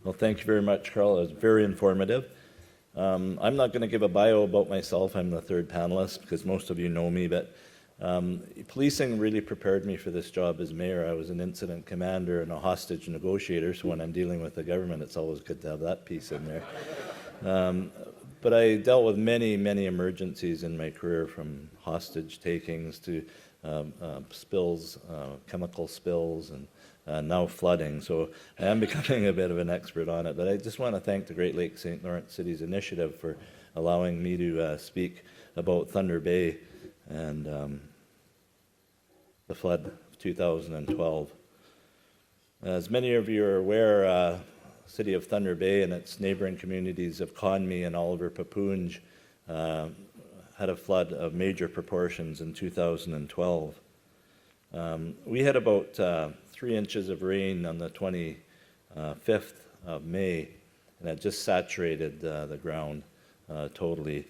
Well, thank you very much, Carl. It was very informative. I'm not going to give a bio about myself. I'm the third panelist because most of you know me, but policing really prepared me for this job as mayor. I was an incident commander and a hostage negotiator, so when I'm dealing with the government, it's always good to have that piece in there. But I dealt with many, many emergencies in my career, from hostage takings to spills, chemical spills, and now flooding. So I am becoming a bit of an expert on it. But I just want to thank the Great Lakes St. Lawrence City's initiative for allowing me to speak about Thunder Bay and the flood of 2012. As many of you are aware, City of Thunder Bay and its neighboring communities of Conmee and Oliver Papoonge had a flood of major proportions in 2012. We had about 3 inches of rain on the 25th of May, and it just saturated the ground totally.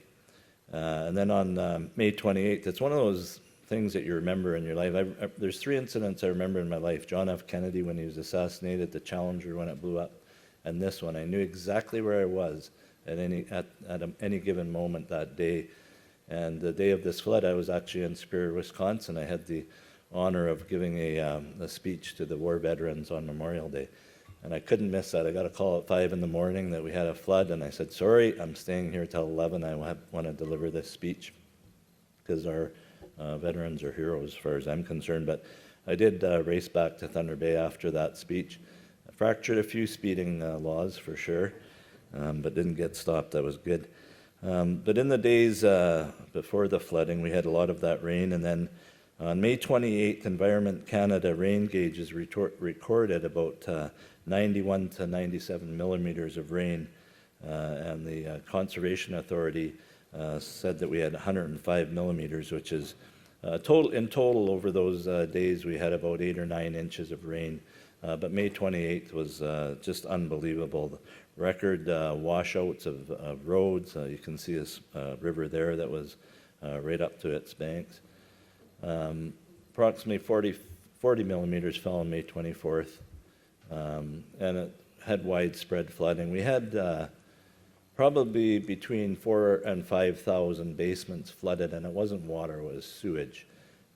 And then on May 28th, it's one of those things that you remember in your life. There's 3 incidents I remember in my life. John F. Kennedy when he was assassinated, the Challenger when it blew up, and this one. I knew exactly where I was at any given moment that day. And the day of this flood, I was actually in Superior, Wisconsin. I had the honor of giving a speech to the war veterans on Memorial Day. And I couldn't miss that. I got a call at 5 in the morning that we had a flood, and I said, sorry, I'm staying here till 11. I want to deliver this speech because our veterans are heroes as far as I'm concerned. But I did race back to Thunder Bay after that speech. I fractured a few speeding laws for sure, but didn't get stopped. That was good. But in the days before the flooding, we had a lot of that rain, and then on May 28th, Environment Canada rain gauges recorded about 91 to 97 millimeters of rain, and the Conservation Authority said that we had 105 millimeters, which is in total over those days we had about 8 or 9 inches of rain. But May 28th was just unbelievable. The record washouts of roads. You can see this river there that was right up to its banks. Approximately 40 millimeters fell on May 24th, and it had widespread flooding. We had probably between 4,000 and 5,000 basements flooded, and it wasn't water, it was sewage,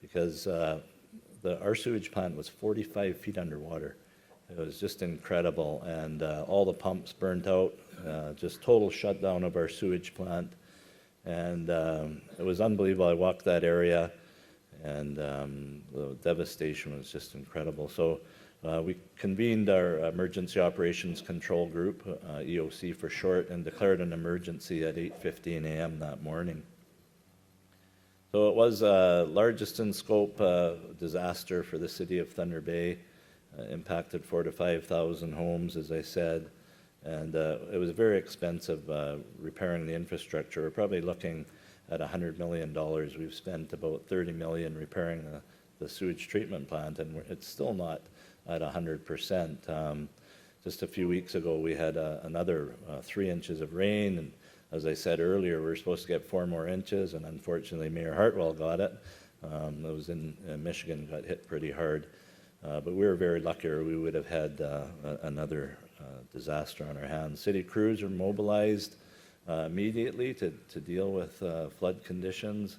because our sewage plant was 45 feet underwater. It was just incredible, and all the pumps burnt out, just total shutdown of our sewage plant, and it was unbelievable. I walked that area, and the devastation was just incredible. So we convened our Emergency Operations Control Group, EOC for short, and declared an emergency at 8:15 a.m. that morning. So it was largest in scope disaster for the city of Thunder Bay. Impacted 4,000 to 5,000 homes, as I said, and it was very expensive repairing the infrastructure. We're probably looking at $100 million. We've spent about $30 million repairing the sewage treatment plant, and it's still not at 100%. Just a few weeks ago, we had another 3 inches of rain, and as I said earlier, we were supposed to get 4 more inches, and unfortunately, Mayor Hartwell got it. It was in Michigan, got hit pretty hard. But we were very lucky, or we would have had another disaster on our hands. City crews are mobilized immediately to deal with flood conditions.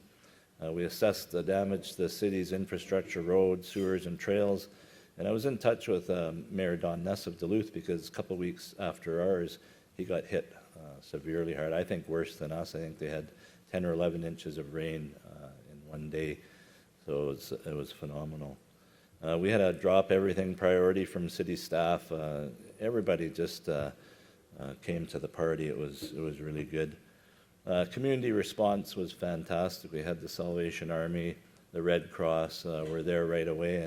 We assessed the damage to the city's infrastructure, roads, sewers, and trails. And I was in touch with Mayor Don Ness of Duluth because a couple of weeks after ours, he got hit severely hard. I think worse than us. I think they had 10 or 11 inches of rain in one day. So it was phenomenal. We had a drop everything priority from city staff. Everybody just came to the party. It was really good. Community response was fantastic. We had the Salvation Army, the Red Cross were there right away,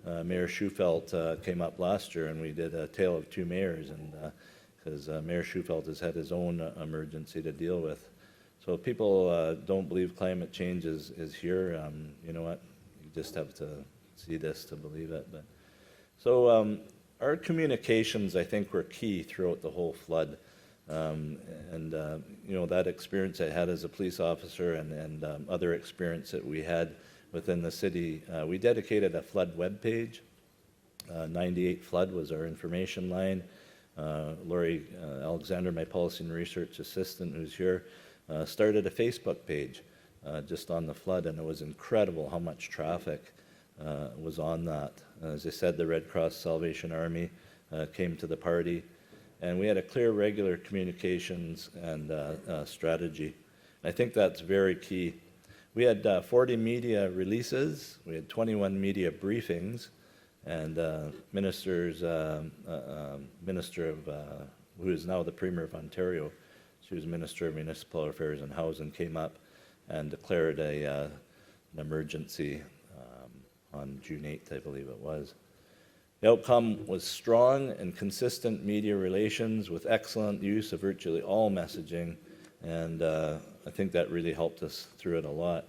and Mayor Schufelt came up last year, and we did a Tale of Two Mayors, and because Mayor Schufelt has had his own emergency to deal with. So if people don't believe climate change is here, you know what? You just have to see this to believe it. But so our communications, I think, were key throughout the whole flood. You know, that experience I had as a police officer and other experience that we had within the city, we dedicated a flood webpage. 98 Flood was our information line. Laurie Alexander, my policy and research assistant who's here, started a Facebook page just on the flood, and it was incredible how much traffic was on that. As I said, the Red Cross Salvation Army came to the party, and we had a clear, regular communications and strategy. I think that's very key. We had 40 media releases, we had 21 media briefings, and Minister of, who is now the Premier of Ontario, she was Minister of Municipal Affairs and Housing, came up and declared an emergency on June 8th, I believe it was. The outcome was strong and consistent media relations with excellent use of virtually all messaging, and I think that really helped us through it a lot.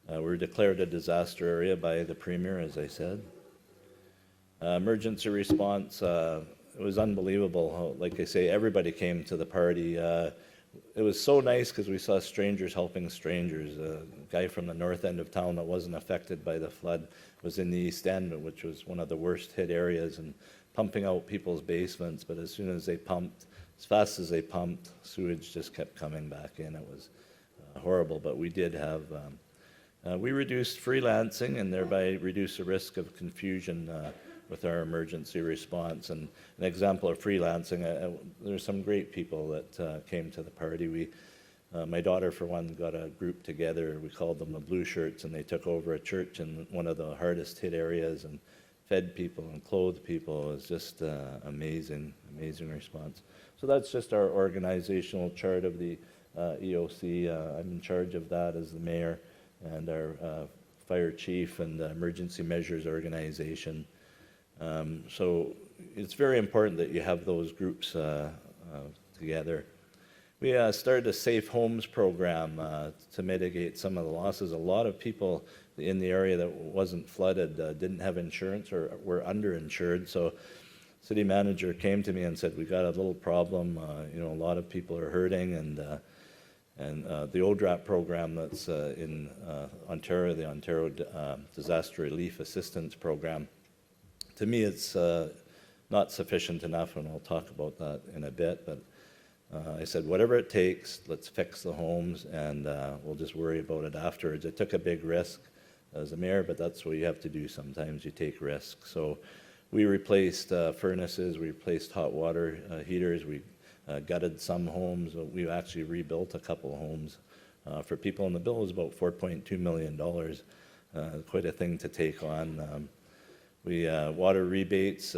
We were declared a disaster area by the Premier, as I said. Emergency response, it was unbelievable how, like I say, everybody came to the party. It was so nice because we saw strangers helping strangers. A guy from the north end of town that wasn't affected by the flood was in the East End, which was one of the worst hit areas, and pumping out people's basements. But as soon as they pumped, as fast as they pumped, sewage just kept coming back in. It was horrible, but we did have, we reduced freelancing and thereby reduced the risk of confusion with our emergency response. And an example of freelancing, there's some great people that came to the party. My daughter, for one, got a group together. We called them the Blue Shirts, and they took over a church in one of the hardest hit areas and fed people and clothed people. It was just amazing, amazing response. So that's just our organizational chart of the EOC. I'm in charge of that as the mayor, and our fire chief and the emergency measures organization. So it's very important that you have those groups together. We started a Safe Homes program to mitigate some of the losses. A lot of people in the area that wasn't flooded didn't have insurance or were underinsured. So city manager came to me and said, we got a little problem. A lot of people are hurting, and the ODRAP program that's in Ontario, the Ontario Disaster Relief Assistance Program, to me it's not sufficient enough, and I'll talk about that in a bit, but I said, whatever it takes, let's fix the homes, and we'll just worry about it afterwards. It took a big risk as a mayor, but that's what you have to do sometimes. You take risks. So we replaced furnaces, we replaced hot water heaters, we gutted some homes. We actually rebuilt a couple of homes for people, and the bill was about $4.2 million. Quite a thing to take on. We water rebates,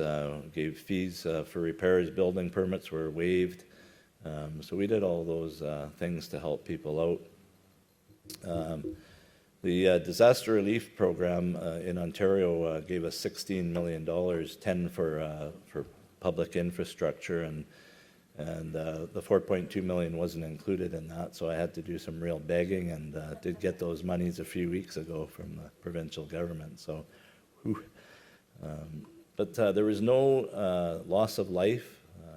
gave fees for repairs, building permits were waived. So we did all those things to help people out. The disaster relief program in Ontario gave us $16 million, 10 for public infrastructure, and the $4.2 million wasn't included in that, so I had to do some real begging, and did get those monies a few weeks ago from the provincial government. So, but there was no loss of life.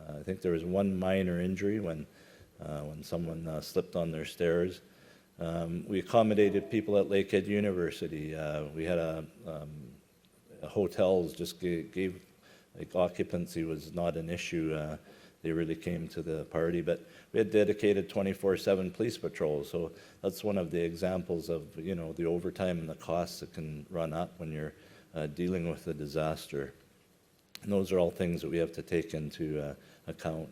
I think there was one minor injury when someone slipped on their stairs. We accommodated people at Lakehead University. We had hotels just gave, like, occupancy was not an issue. They really came to the party, but we had dedicated 24/7 police patrols. So that's one of the examples of the overtime and the costs that can run up when you're dealing with a disaster. And those are all things that we have to take into account.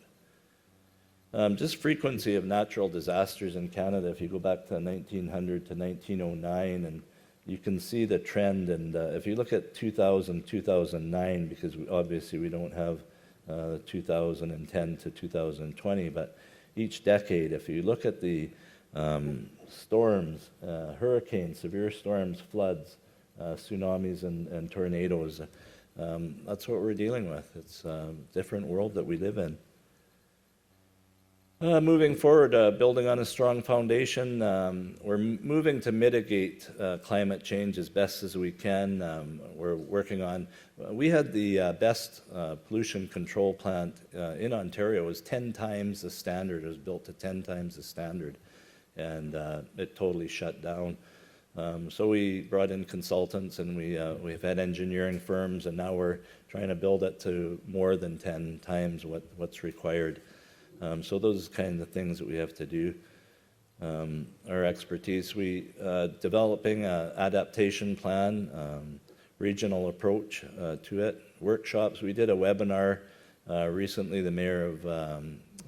Just frequency of natural disasters in Canada, if you go back to 1900 to 1909, and you can see the trend. And if you look at 2000, 2009, because obviously we don't have 2010 to 2020, but each decade, if you look at the storms, hurricanes, severe storms, floods, tsunamis, and tornadoes, that's what we're dealing with. It's a different world that we live in. Moving forward, building on a strong foundation, we're moving to mitigate climate change as best as we can. We're working on, we had the best pollution control plant in Ontario. It was 10 times the standard. It was built to 10 times the standard, and it totally shut down. So we brought in consultants, and we've had engineering firms, and now we're trying to build it to more than 10 times what's required. So those kind of things that we have to do. Our expertise, we developing an adaptation plan, regional approach to it, workshops. We did a webinar recently. The mayor of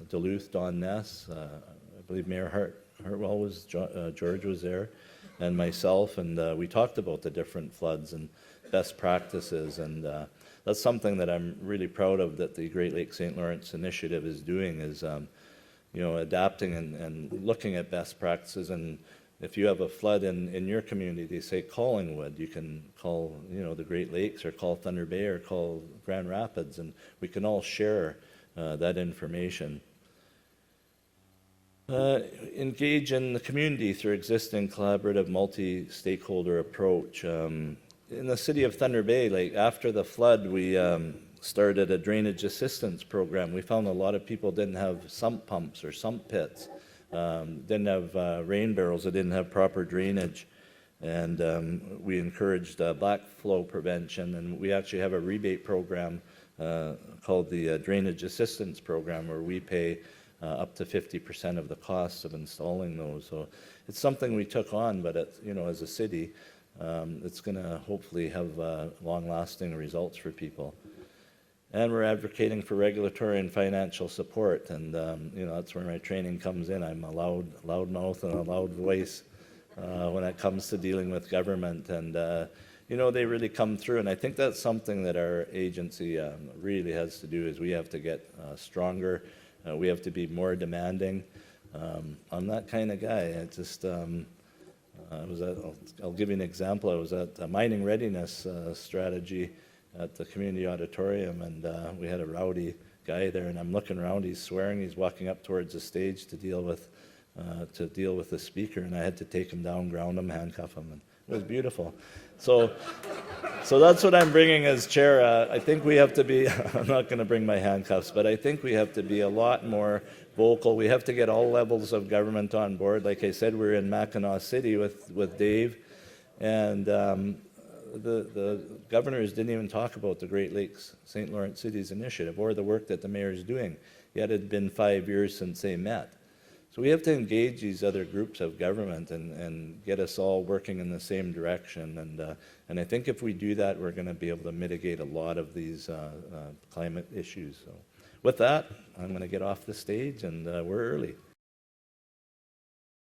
Duluth, Don Ness, I believe Mayor Hartwell was, George was there, and myself, and we talked about the different floods and best practices, and that's something that I'm really proud of that the Great Lakes St. Lawrence Initiative is doing, is adapting and looking at best practices. And if you have a flood in your community, say Collingwood, you can call the Great Lakes, or call Thunder Bay, or call Grand Rapids, and we can all share that information. Engage in the community through existing collaborative multi-stakeholder approach. In the city of Thunder Bay, like after the flood, we started a drainage assistance program. We found a lot of people didn't have sump pumps or sump pits, didn't have rain barrels that didn't have proper drainage, and we encouraged backflow prevention, and we actually have a rebate program called the Drainage Assistance Program, where we pay up to 50% of the costs of installing those. So it's something we took on, but as a city, it's going to hopefully have long-lasting results for people. And we're advocating for regulatory and financial support, and that's where my training comes in. I'm a loud mouth and a loud voice when it comes to dealing with government, and they really come through. And I think that's something that our agency really has to do, is we have to get stronger. We have to be more demanding. I'm that kind of guy. I'll give you an example. I was at a mining readiness strategy at the community auditorium, and we had a rowdy guy there, and I'm looking around, he's swearing, he's walking up towards the stage to deal with the speaker, and I had to take him down, ground him, handcuff him, and it was beautiful. So that's what I'm bringing as chair. I think we have to be, I'm not going to bring my handcuffs, but I think we have to be a lot more vocal. We have to get all levels of government on board. Like I said, we're in Mackinac City with Dave, and the governors didn't even talk about the Great Lakes St. Lawrence Cities Initiative or the work that the mayor is doing, yet it had been 5 years since they met. So we have to engage these other groups of government and get us all working in the same direction. And I think if we do that, we're going to be able to mitigate a lot of these climate issues. So with that, I'm going to get off the stage, and we're early.